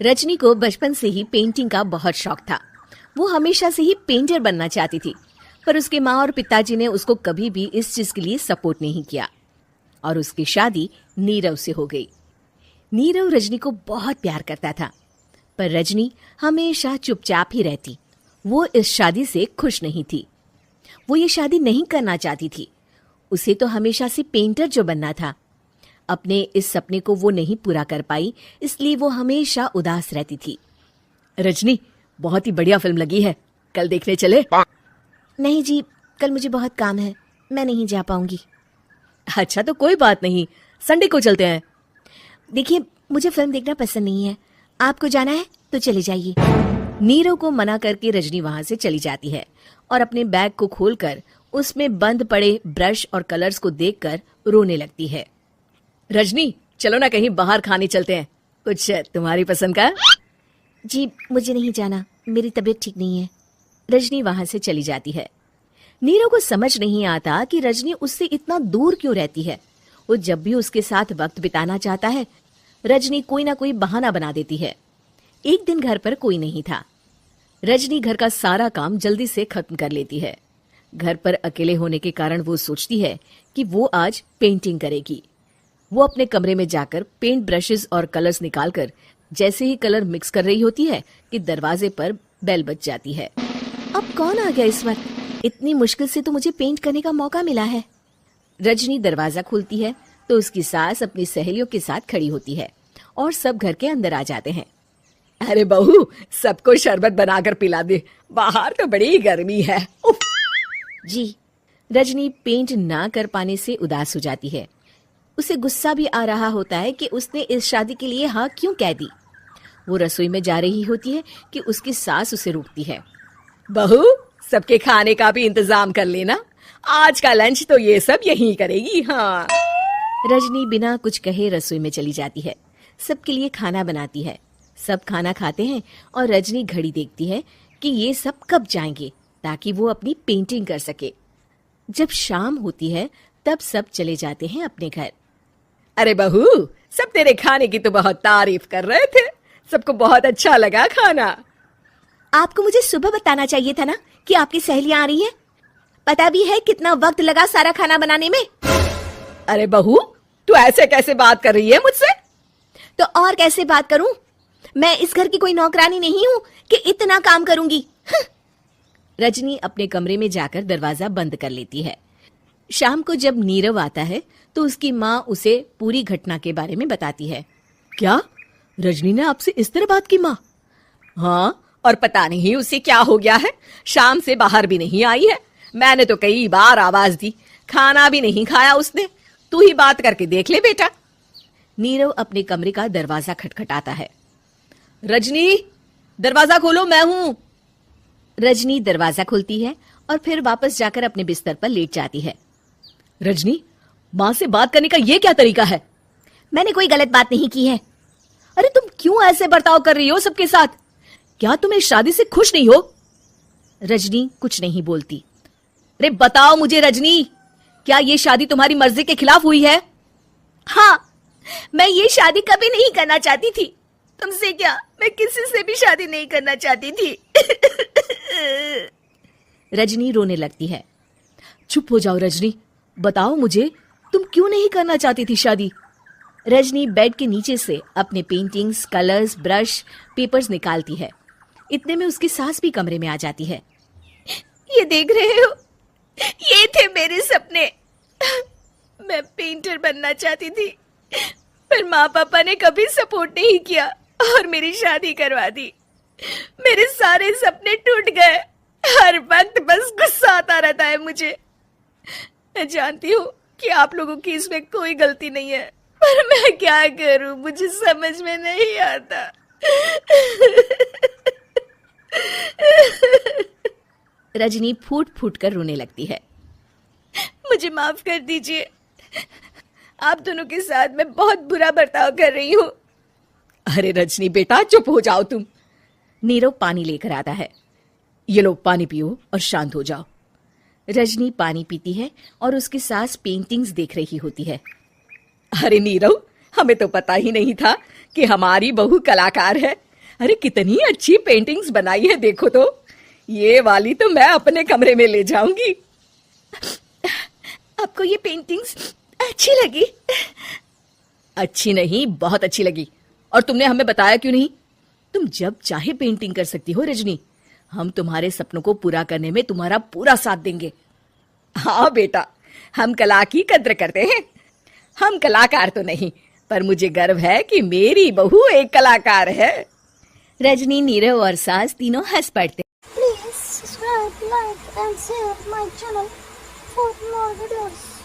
रजनी को बचपन से ही पेंटिंग का बहुत शौक था। वो हमेशा से ही पेंटर बनना चाहती थी, पर उसके माँ और पिताजी ने उसको कभी भी इस चीज के लिए सपोर्ट नहीं किया और उसकी शादी नीरव से हो गई। नीरव रजनी को बहुत प्यार करता था, पर रजनी हमेशा चुपचाप ही रहती। वो इस शादी से खुश नहीं थी। वो ये शादी नहीं करना चाहती थी। उसे तो हमेशा से पेंटर जो बनना था। अपने इस सपने को वो नहीं पूरा कर पाई, इसलिए वो हमेशा उदास रहती थी। रजनी, बहुत ही बढ़िया फिल्म लगी है, कल देखने चले? नहीं जी, कल मुझे बहुत काम है, मैं नहीं जा पाऊंगी। अच्छा तो कोई बात नहीं, संडे को चलते हैं। देखिए, मुझे फिल्म देखना पसंद नहीं है, आपको जाना है तो चले जाइए। नीरव को मना करके रजनी वहां से चली जाती है और अपने बैग को खोलकर उसमें बंद पड़े ब्रश और कलर्स को देखकर रोने लगती है। रजनी, चलो ना कहीं बाहर खाने चलते हैं, कुछ तुम्हारी पसंद का। जी, मुझे नहीं जाना, मेरी तबीयत ठीक नहीं है। रजनी वहां से चली जाती है। नीरव को समझ नहीं आता कि रजनी उससे इतना दूर क्यों रहती है। वो जब भी उसके साथ वक्त बिताना चाहता है, रजनी कोई ना कोई बहाना बना देती है। एक दिन घर पर कोई नहीं था। रजनी घर का सारा काम जल्दी से खत्म कर लेती है। घर पर अकेले होने के कारण वो सोचती है कि वो आज पेंटिंग करेगी। वो अपने कमरे में जाकर पेंट ब्रशेस और कलर्स निकालकर जैसे ही कलर मिक्स कर रही होती है कि दरवाजे पर बेल बज जाती है। अब कौन आ गया इस वक्त? इतनी मुश्किल से तो मुझे पेंट करने का मौका मिला है। रजनी दरवाजा खोलती है तो उसकी सास अपनी सहेलियों के साथ खड़ी होती है और सब घर के अंदर आ जाते हैं। अरे बहू, सबको शरबत बनाकर पिला दे, बाहर तो बड़ी गर्मी है। जी। रजनी पेंट ना कर पाने से उदास हो जाती है। उसे गुस्सा भी आ रहा होता है कि उसने इस शादी के लिए हाँ क्यों कह दी। वो रसोई में जा रही होती है कि उसकी सास उसे रोकती है। बहू, सबके खाने का भी इंतजाम कर लेना, आज का लंच तो ये सब यहीं करेगी। हाँ। रजनी बिना कुछ कहे रसोई में चली जाती है। सबके लिए खाना बनाती है। सब खाना खाते हैं और रजनी घड़ी देखती है कि ये सब कब जाएंगे ताकि वो अपनी पेंटिंग कर सके। जब शाम होती है तब सब चले जाते हैं अपने घर। अरे बहू, सब तेरे खाने की तो बहुत तारीफ कर रहे थे, सबको बहुत अच्छा लगा खाना। आपको मुझे सुबह बताना चाहिए था ना कि आपकी सहेलियां आ रही हैं। पता भी है कितना वक्त लगा सारा खाना बनाने में। अरे बहू, तू ऐसे कैसे बात कर रही है मुझसे? तो और कैसे बात करूं? मैं इस घर की कोई नौकरानी नहीं हूं कि इतना काम करूंगी। रजनी अपने कमरे में जाकर दरवाजा बंद कर लेती है। शाम को जब नीरव आता है तो उसकी माँ उसे पूरी घटना के बारे में बताती है। क्या रजनी ने आपसे इस तरह बात की माँ? हाँ, और पता नहीं उसे क्या हो गया है, शाम से बाहर भी नहीं आई है। मैंने तो कई बार आवाज दी, खाना भी नहीं खाया उसने। तू ही बात करके देख ले बेटा। नीरव अपने कमरे का दरवाजा खटखटाता है। रजनी, दरवाजा खोलो, मैं हूं। रजनी दरवाजा खोलती है और फिर वापस जाकर अपने बिस्तर पर लेट जाती है। रजनी, माँ से बात करने का ये क्या तरीका है? मैंने कोई गलत बात नहीं की है। अरे तुम क्यों ऐसे बर्ताव कर रही हो सबके साथ? क्या तुम इस शादी से खुश नहीं हो? रजनी कुछ नहीं बोलती। अरे बताओ मुझे रजनी, क्या ये शादी तुम्हारी मर्जी के खिलाफ हुई है? हाँ, मैं ये शादी कभी नहीं करना चाहती थी। तुमसे क्या, मैं किसी से भी शादी नहीं करना चाहती थी। रजनी रोने लगती है। चुप हो जाओ रजनी, बताओ मुझे, तुम क्यों नहीं करना चाहती थी शादी? रजनी बेड के नीचे से अपने पेंटिंग्स, कलर्स, ब्रश, पेपर्स निकालती है। इतने में उसकी सास भी कमरे में आ जाती है। ये देख रहे हो, ये थे मेरे सपने। मैं पेंटर बनना चाहती थी, पर माँ पापा ने कभी सपोर्ट नहीं किया और मेरी शादी करवा दी। मेरे सारे सपने टूट गए। हर वक्त बस गुस्सा आता रहता है मुझे। मैं जानती हूँ कि आप लोगों की इसमें कोई गलती नहीं है, पर मैं क्या करूं, मुझे समझ में नहीं आता। रजनी फूट फूट कर रोने लगती है। मुझे माफ कर दीजिए, आप दोनों के साथ मैं बहुत बुरा बर्ताव कर रही हूँ। अरे रजनी बेटा, चुप हो जाओ तुम। नीरव पानी लेकर आता है। ये लो पानी पियो और शांत हो जाओ। रजनी पानी पीती है और उसकी सास पेंटिंग्स देख रही होती है। अरे नीरव, हमें तो पता ही नहीं था कि हमारी बहू कलाकार है। अरे कितनी अच्छी पेंटिंग्स बनाई है देखो तो। ये वाली तो मैं अपने कमरे में ले जाऊंगी। आपको ये पेंटिंग्स अच्छी लगी? अच्छी नहीं, बहुत अच्छी लगी। और तुमने हमें बताया क्यों नहीं? तुम जब चाहे पेंटिंग कर सकती हो रजनी। हम तुम्हारे सपनों को पूरा करने में तुम्हारा पूरा साथ देंगे। हाँ बेटा, हम कला की कद्र करते हैं। हम कलाकार तो नहीं, पर मुझे गर्व है कि मेरी बहू एक कलाकार है। रजनी, नीरव और सास तीनों हंस पड़ते। Please subscribe, like and share my channel for more videos.